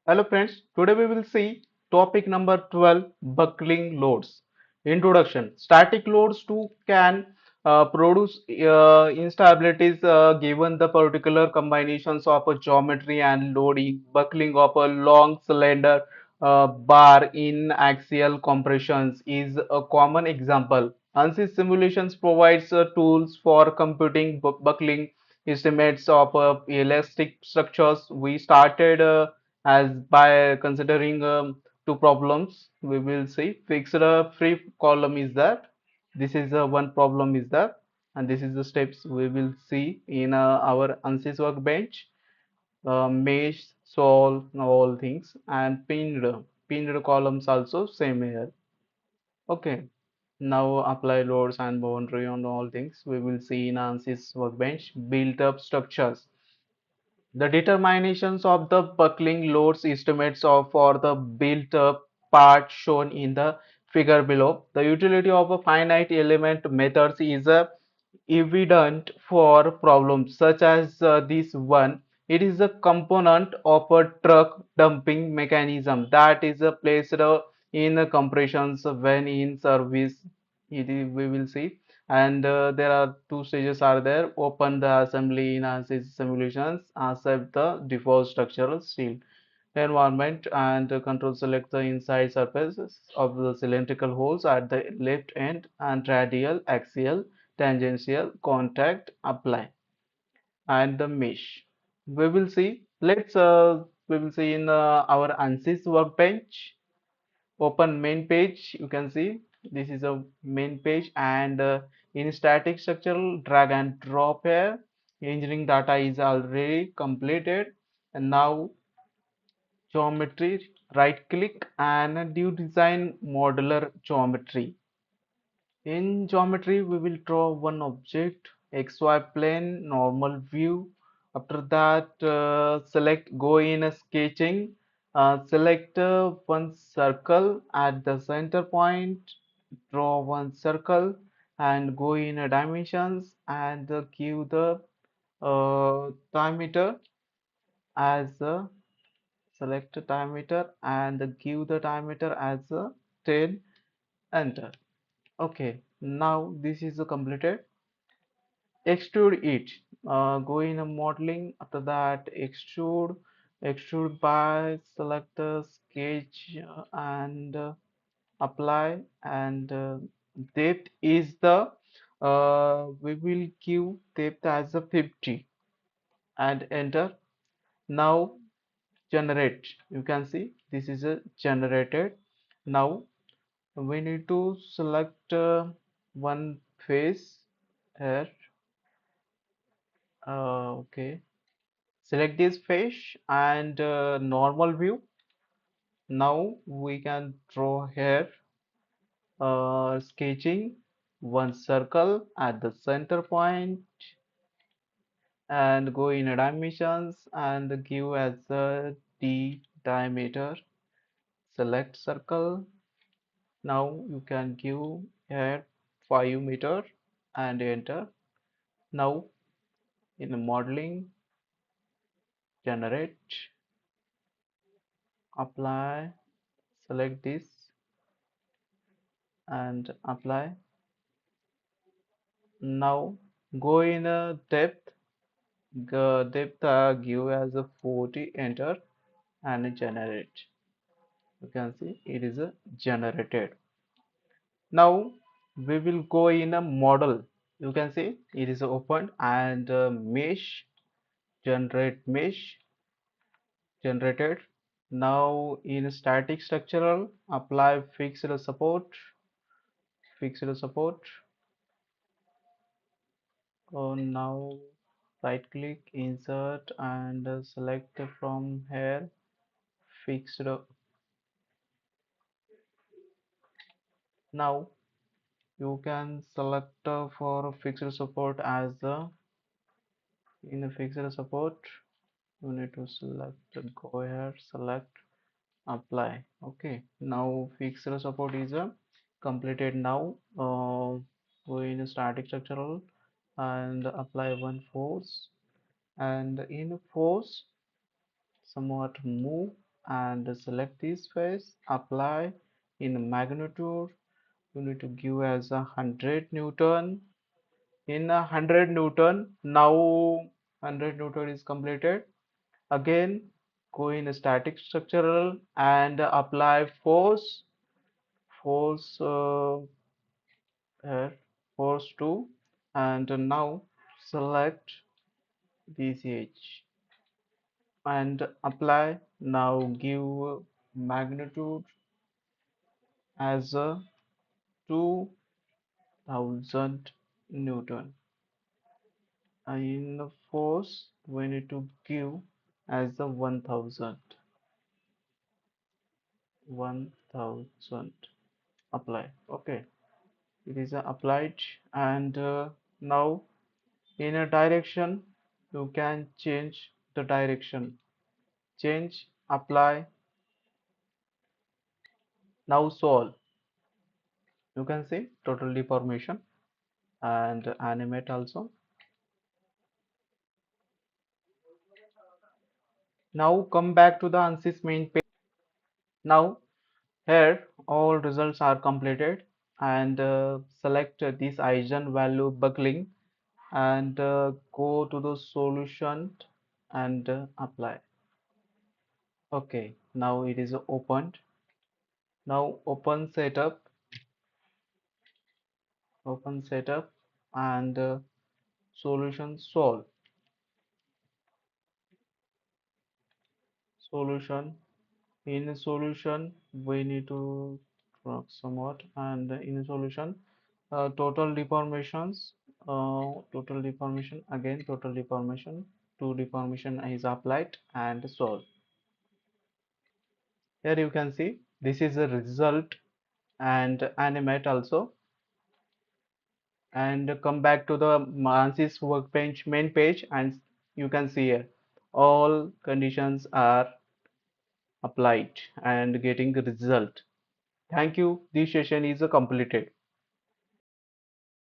Hello friends, today we will see topic number 12, buckling loads. Introduction. Static loads too can produce instabilities given the particular combinations of a geometry and loading. Buckling of a long cylinder bar in axial compressions is a common example. ANSYS simulations provides tools for computing buckling estimates of elastic structures. We started as by considering two problems. We will see fixed free column is that this is one problem is that, and this is the steps we will see in our ANSYS workbench. Mesh, solve all things, and pinned columns also same here. Okay, now apply loads and boundary on all things. We will see in ANSYS workbench built up structures. The determinations of the buckling loads estimates of for the built-up part shown in the figure below. The utility of a finite element methods is evident for problems such as this one. It is a component of a truck dumping mechanism that is placed in compressions when in service. We will see, and there are two stages are there: open the assembly in ANSYS simulations, accept the default structural steel environment, and control select the inside surfaces of the cylindrical holes at the left end and radial, axial, tangential contact apply, and the mesh. We will see. We will see in our ANSYS workbench. Open main page. You can see this is a main page, and in static structural drag and drop here. Engineering data is already completed, and now geometry, right click and do design modular geometry. In geometry we will draw one object, xy plane, normal view. After that select go in a sketching, select one circle at the center point, draw one circle and go in a dimensions and give the diameter as a select diameter and give the diameter as a 10, enter. Okay, now this is completed. Extrude it, go in a modeling. After that extrude by select the sketch and apply, and depth is the we will give depth as a 50 and enter. Now generate, you can see this is a generated. Now we need to select one face here. Okay, select this face and normal view. Now we can draw here sketching one circle at the center point and go in dimensions and give as a d diameter. Select circle. Now you can give here 5 meter and enter. Now in the modeling, generate, apply, select this and apply. Now go in a depth, give as a 40, enter and generate. You can see it is generated. Now we will go in a model. You can see it is opened and mesh, generate mesh, generated. Now in static structural, apply fixed support. Now right click, insert and select from here fixed. Now you can select for fixed support as in the fixed support. You need to select, go here, select, apply. Okay, now fixed support is completed. Now go in static structural and apply one force, and in force somewhat move and select this face, apply in magnitude. You need to give as 100 Newton. In 100 Newton, now 100 Newton is completed. Again, go in static structural and apply force here, force 2, and now select BCH and apply. Now give magnitude as a 2000 Newton. In the force, we need to give as the 1000. Apply. Okay, it is applied, and now in a direction you can change the direction. Change, apply. Now solve. You can see total deformation and animate also. Now come back to the ANSYS main page. Now here all results are completed, and select this eigenvalue buckling and go to the solution and apply. Okay, now it is opened. Now open setup and solution solve. Solution, in solution we need to work somewhat, and in solution total deformations, total deformation, again total deformation, two deformation is applied and solve. Here you can see this is the result, and animate also, and come back to the ANSYS Workbench main page, and you can see here all conditions are applied and getting the result. Thank you. This session is completed.